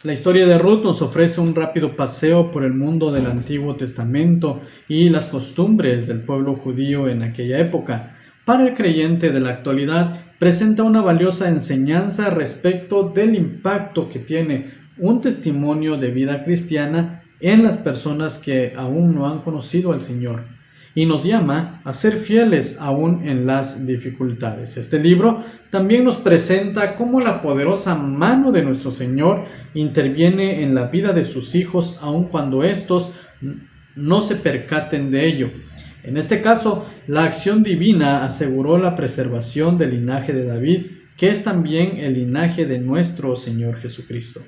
La historia de Ruth nos ofrece un rápido paseo por el mundo del Antiguo Testamento y las costumbres del pueblo judío en aquella época. Para el creyente de la actualidad, presenta una valiosa enseñanza respecto del impacto que tiene un testimonio de vida cristiana en las personas que aún no han conocido al Señor, y nos llama a ser fieles aún en las dificultades. Este libro también nos presenta cómo la poderosa mano de nuestro Señor interviene en la vida de sus hijos, aun cuando éstos no se percaten de ello. En este caso, la acción divina aseguró la preservación del linaje de David, que es también el linaje de nuestro Señor Jesucristo.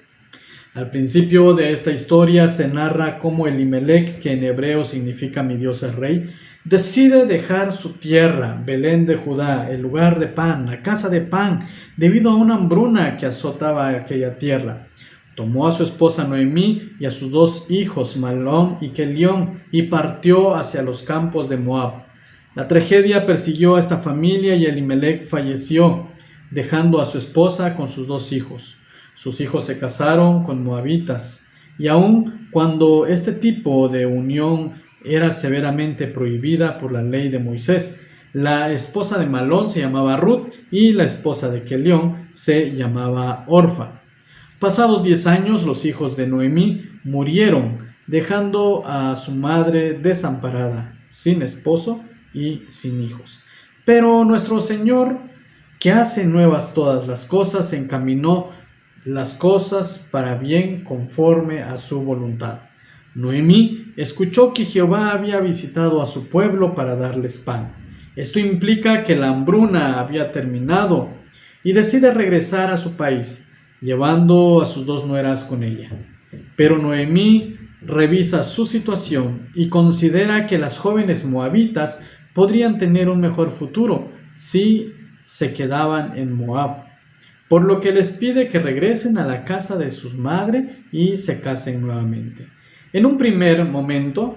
Al principio de esta historia se narra cómo Elimelec, que en hebreo significa mi Dios es rey, decide dejar su tierra, Belén de Judá, el lugar de pan, la casa de pan, debido a una hambruna que azotaba aquella tierra. Tomó a su esposa Noemí y a sus dos hijos, Malón y Kelión, y partió hacia los campos de Moab. La tragedia persiguió a esta familia y Elimelec falleció, dejando a su esposa con sus dos hijos. Sus hijos se casaron con moabitas, y aun cuando este tipo de unión era severamente prohibida por la ley de Moisés, la esposa de Malón se llamaba Ruth y la esposa de Kelión se llamaba Orfa. Pasados 10 años, los hijos de Noemí murieron, dejando a su madre desamparada, sin esposo y sin hijos. Pero nuestro Señor, que hace nuevas todas las cosas, encaminó las cosas para bien conforme a su voluntad. Noemí escuchó que Jehová había visitado a su pueblo para darles pan. Esto implica que la hambruna había terminado y decide regresar a su país, llevando a sus dos nueras con ella. Pero Noemí revisa su situación y considera que las jóvenes moabitas podrían tener un mejor futuro si se quedaban en Moab, por lo que les pide que regresen a la casa de su madre y se casen nuevamente. En un primer momento,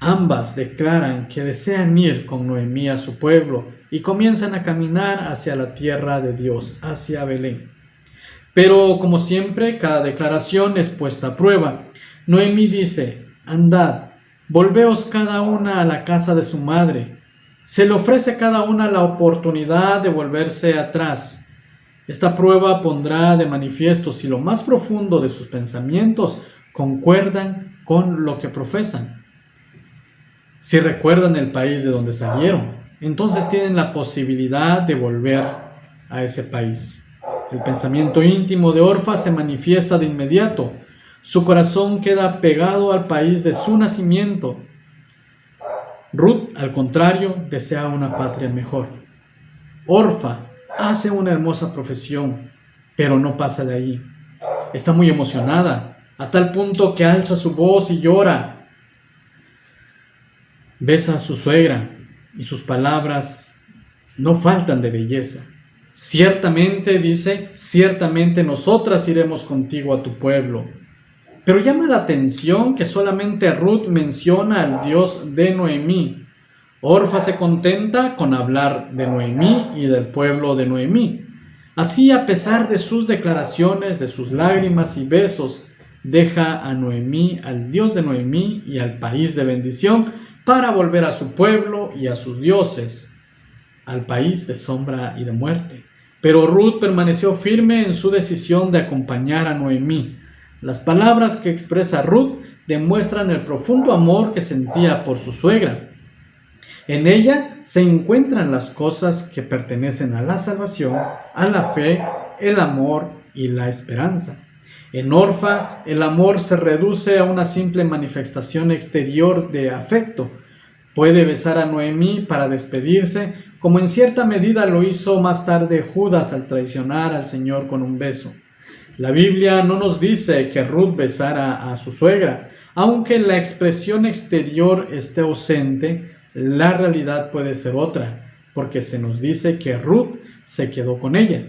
ambas declaran que desean ir con Noemí a su pueblo y comienzan a caminar hacia la tierra de Dios, hacia Belén. Pero, como siempre, cada declaración es puesta a prueba. Noemí dice: andad, volveos cada una a la casa de su madre. Se le ofrece a cada una la oportunidad de volverse atrás. Esta prueba pondrá de manifiesto si lo más profundo de sus pensamientos concuerdan con lo que profesan. Si recuerdan el país de donde salieron, entonces tienen la posibilidad de volver a ese país. El pensamiento íntimo de Orfa se manifiesta de inmediato. Su corazón queda pegado al país de su nacimiento. Ruth, al contrario, desea una patria mejor. Orfa hace una hermosa profesión, pero no pasa de ahí. Está muy emocionada, a tal punto que alza su voz y llora. Besa a su suegra y sus palabras no faltan de belleza. Ciertamente, dice, ciertamente nosotras iremos contigo a tu pueblo. Pero llama la atención que solamente Ruth menciona al Dios de Noemí. Orfa se contenta con hablar de Noemí y del pueblo de Noemí. Así, a pesar de sus declaraciones, de sus lágrimas y besos, deja a Noemí, al Dios de Noemí y al país de bendición, para volver a su pueblo y a sus dioses, al país de sombra y de muerte. Pero Ruth permaneció firme en su decisión de acompañar a Noemí. Las palabras que expresa Ruth demuestran el profundo amor que sentía por su suegra. En ella se encuentran las cosas que pertenecen a la salvación, a la fe, el amor y la esperanza. En Orfa, el amor se reduce a una simple manifestación exterior de afecto. Puede besar a Noemí para despedirse, como en cierta medida lo hizo más tarde Judas al traicionar al Señor con un beso. La Biblia no nos dice que Ruth besara a su suegra. Aunque la expresión exterior esté ausente, la realidad puede ser otra, porque se nos dice que Ruth se quedó con ella.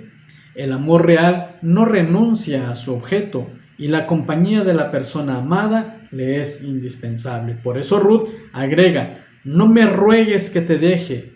El amor real no renuncia a su objeto y la compañía de la persona amada le es indispensable. Por eso Ruth agrega: no me ruegues que te deje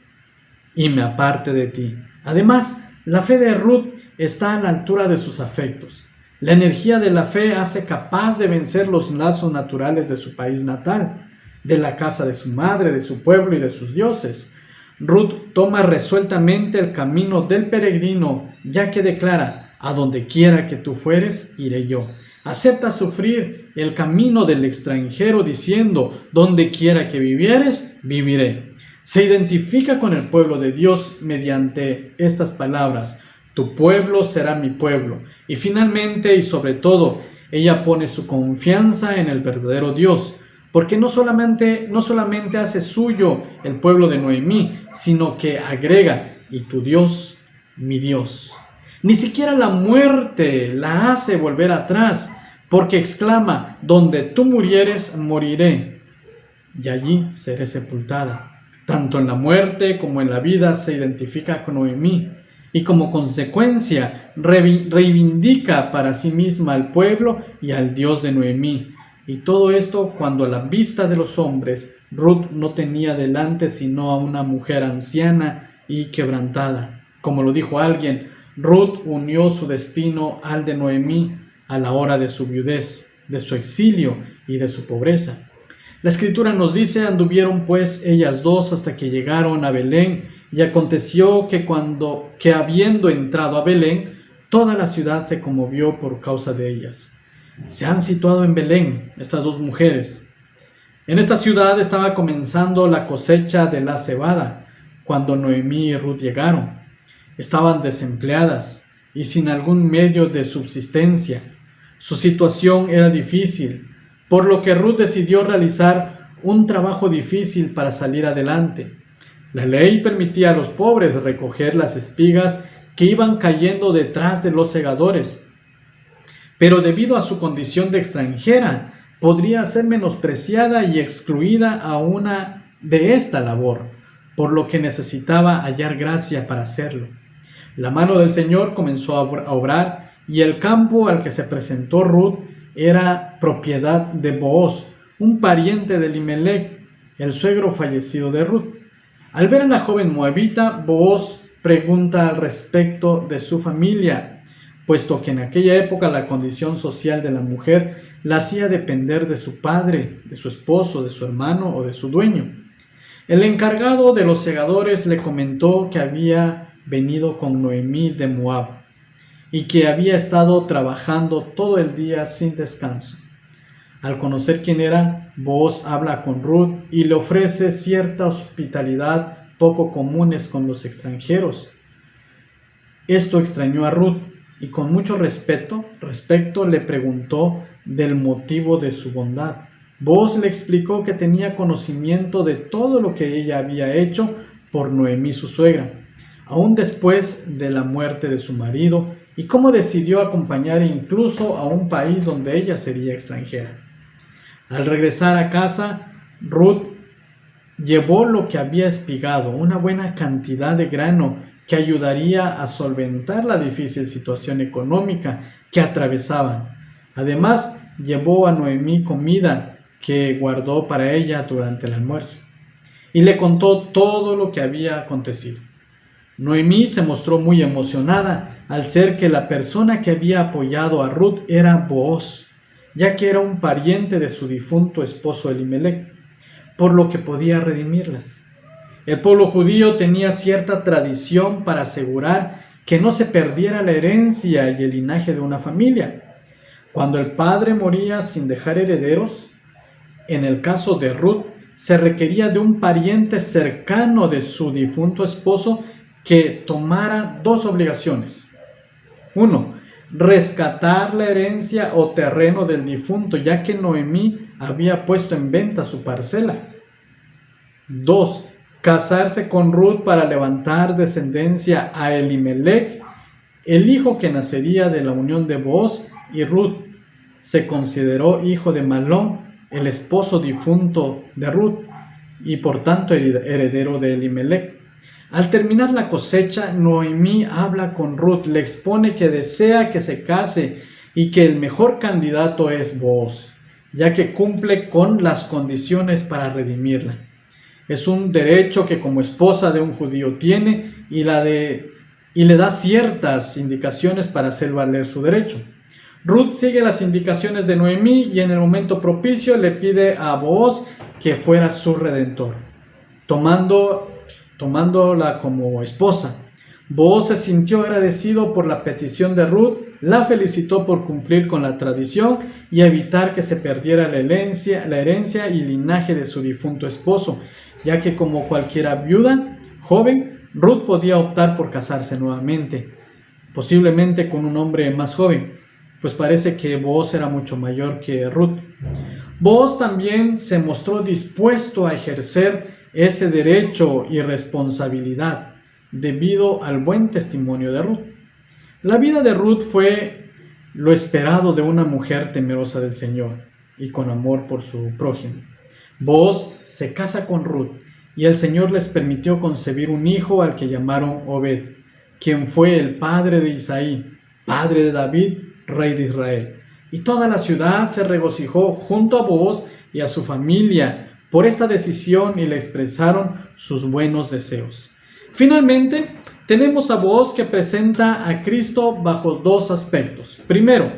y me aparte de ti. Además, la fe de Ruth está a la altura de sus afectos. La energía de la fe hace capaz de vencer los lazos naturales de su país natal, de la casa de su madre, de su pueblo y de sus dioses. Ruth toma resueltamente el camino del peregrino, ya que declara: a donde quiera que tú fueres, iré yo. Acepta sufrir el camino del extranjero diciendo: donde quiera que vivieres, viviré. Se identifica con el pueblo de Dios mediante estas palabras: tu pueblo será mi pueblo. Y finalmente y sobre todo, ella pone su confianza en el verdadero Dios, porque no solamente hace suyo el pueblo de Noemí, sino que agrega: y tu Dios, mi Dios. Ni siquiera la muerte la hace volver atrás, porque exclama: donde tú murieres, moriré, y allí seré sepultada. Tanto en la muerte como en la vida se identifica con Noemí, y como consecuencia reivindica para sí misma al pueblo y al Dios de Noemí. Y todo esto cuando a la vista de los hombres Ruth no tenía delante sino a una mujer anciana y quebrantada. Como lo dijo alguien, Ruth unió su destino al de Noemí a la hora de su viudez, de su exilio y de su pobreza. La escritura nos dice: anduvieron pues ellas dos hasta que llegaron a Belén, y aconteció que habiendo entrado a Belén, toda la ciudad se conmovió por causa de ellas. Se han situado en Belén estas dos mujeres. En esta ciudad estaba comenzando la cosecha de la cebada cuando Noemí y Ruth llegaron. Estaban desempleadas y sin algún medio de subsistencia. Su situación era difícil, por lo que Ruth decidió realizar un trabajo difícil para salir adelante. La ley permitía a los pobres recoger las espigas que iban cayendo detrás de los segadores, pero debido a su condición de extranjera, podría ser menospreciada y excluida aún de esta labor, por lo que necesitaba hallar gracia para hacerlo. La mano del Señor comenzó a obrar, y el campo al que se presentó Ruth era propiedad de Booz, un pariente de Elimelec, el suegro fallecido de Ruth. Al ver a la joven moabita, Booz pregunta al respecto de su familia, puesto que en aquella época la condición social de la mujer la hacía depender de su padre, de su esposo, de su hermano o de su dueño. El encargado de los segadores le comentó que había venido con Noemí de Moab y que había estado trabajando todo el día sin descanso. Al conocer quién era, Booz habla con Ruth y le ofrece cierta hospitalidad poco comunes con los extranjeros. Esto extrañó a Ruth y con mucho respeto le preguntó del motivo de su bondad. Booz le explicó que tenía conocimiento de todo lo que ella había hecho por Noemí su suegra, aún después de la muerte de su marido, y cómo decidió acompañar incluso a un país donde ella sería extranjera. Al regresar a casa, Ruth llevó lo que había espigado, una buena cantidad de grano que ayudaría a solventar la difícil situación económica que atravesaban. Además, llevó a Noemí comida que guardó para ella durante el almuerzo, y le contó todo lo que había acontecido. Noemí se mostró muy emocionada al ser que la persona que había apoyado a Ruth era Booz, ya que era un pariente de su difunto esposo Elimelec, por lo que podía redimirlas. El pueblo judío tenía cierta tradición para asegurar que no se perdiera la herencia y el linaje de una familia. Cuando el padre moría sin dejar herederos, en el caso de Ruth, se requería de un pariente cercano de su difunto esposo que tomara dos obligaciones. 1. Rescatar la herencia o terreno del difunto, ya que Noemí había puesto en venta su parcela. 2. Casarse con Ruth para levantar descendencia a Elimelec, el hijo que nacería de la unión de Booz y Ruth. Se consideró hijo de Malón, el esposo difunto de Ruth, y por tanto heredero de Elimelec. Al terminar la cosecha, Noemí habla con Ruth, le expone que desea que se case y que el mejor candidato es Booz, ya que cumple con las condiciones para redimirla. Es un derecho que como esposa de un judío tiene y le da ciertas indicaciones para hacer valer su derecho. Ruth sigue las indicaciones de Noemí y en el momento propicio le pide a Booz que fuera su redentor, tomándola como esposa. Booz se sintió agradecido por la petición de Ruth, la felicitó por cumplir con la tradición y evitar que se perdiera la herencia y linaje de su difunto esposo, ya que como cualquiera viuda joven, Ruth podía optar por casarse nuevamente, posiblemente con un hombre más joven, pues parece que Booz era mucho mayor que Ruth. Booz también se mostró dispuesto a ejercer ese derecho y responsabilidad debido al buen testimonio de Ruth. La vida de Ruth fue lo esperado de una mujer temerosa del Señor y con amor por su prójimo. Booz se casa con Ruth y el Señor les permitió concebir un hijo al que llamaron Obed, quien fue el padre de Isaí, padre de David, rey de Israel. Y toda la ciudad se regocijó junto a Booz y a su familia por esta decisión y le expresaron sus buenos deseos. Finalmente, tenemos a Booz que presenta a Cristo bajo dos aspectos. Primero,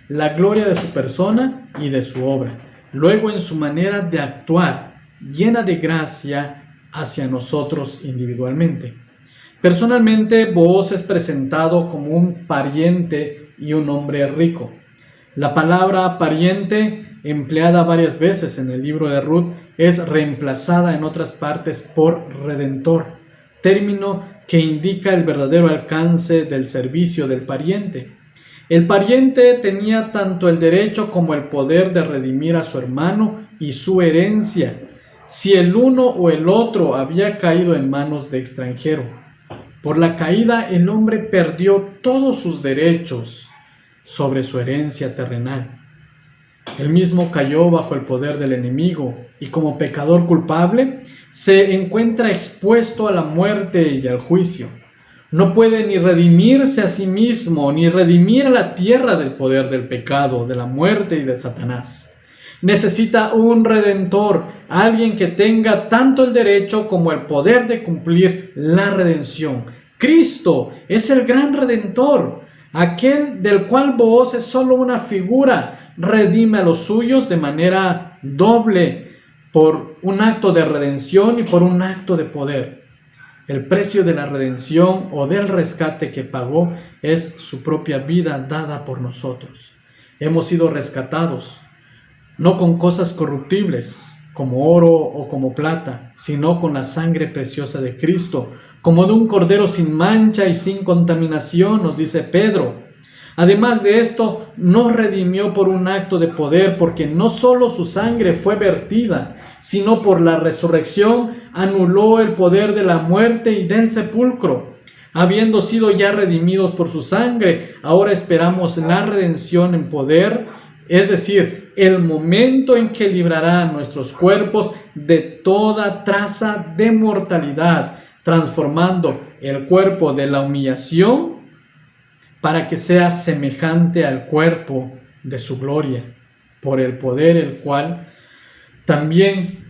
la gloria de su persona y de su obra. Luego, en su manera de actuar, llena de gracia hacia nosotros individualmente. Personalmente, Booz es presentado como un pariente y un hombre rico. La palabra pariente, empleada varias veces en el libro de Ruth, es reemplazada en otras partes por redentor, término que indica el verdadero alcance del servicio del pariente. El pariente tenía tanto el derecho como el poder de redimir a su hermano y su herencia, si el uno o el otro había caído en manos de extranjero. Por la caída, el hombre perdió todos sus derechos sobre su herencia terrenal. Él mismo cayó bajo el poder del enemigo y como pecador culpable se encuentra expuesto a la muerte y al juicio. No puede ni redimirse a sí mismo, ni redimir a la tierra del poder del pecado, de la muerte y de Satanás. Necesita un redentor, alguien que tenga tanto el derecho como el poder de cumplir la redención. Cristo es el gran redentor, aquel del cual Booz es solo una figura. Redime a los suyos de manera doble por un acto de redención y por un acto de poder. El precio de la redención o del rescate que pagó es su propia vida dada por nosotros. Hemos sido rescatados, no con cosas corruptibles como oro o como plata, sino con la sangre preciosa de Cristo, como de un cordero sin mancha y sin contaminación, nos dice Pedro. Además de esto, nos redimió por un acto de poder, porque no solo su sangre fue vertida, sino por la resurrección anuló el poder de la muerte y del sepulcro. Habiendo sido ya redimidos por su sangre, ahora esperamos la redención en poder, es decir, el momento en que librará a nuestros cuerpos de toda traza de mortalidad, transformando el cuerpo de la humillación para que sea semejante al cuerpo de su gloria, por el poder el cual también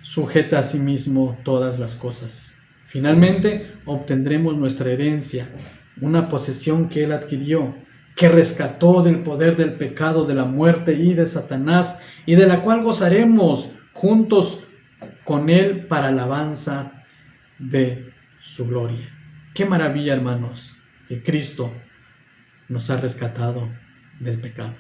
sujeta a sí mismo todas las cosas. Finalmente obtendremos nuestra herencia, una posesión que Él adquirió, que rescató del poder del pecado, de la muerte y de Satanás, y de la cual gozaremos juntos con Él para alabanza de su gloria. ¡Qué maravilla, hermanos! Que Cristo nos ha rescatado del pecado.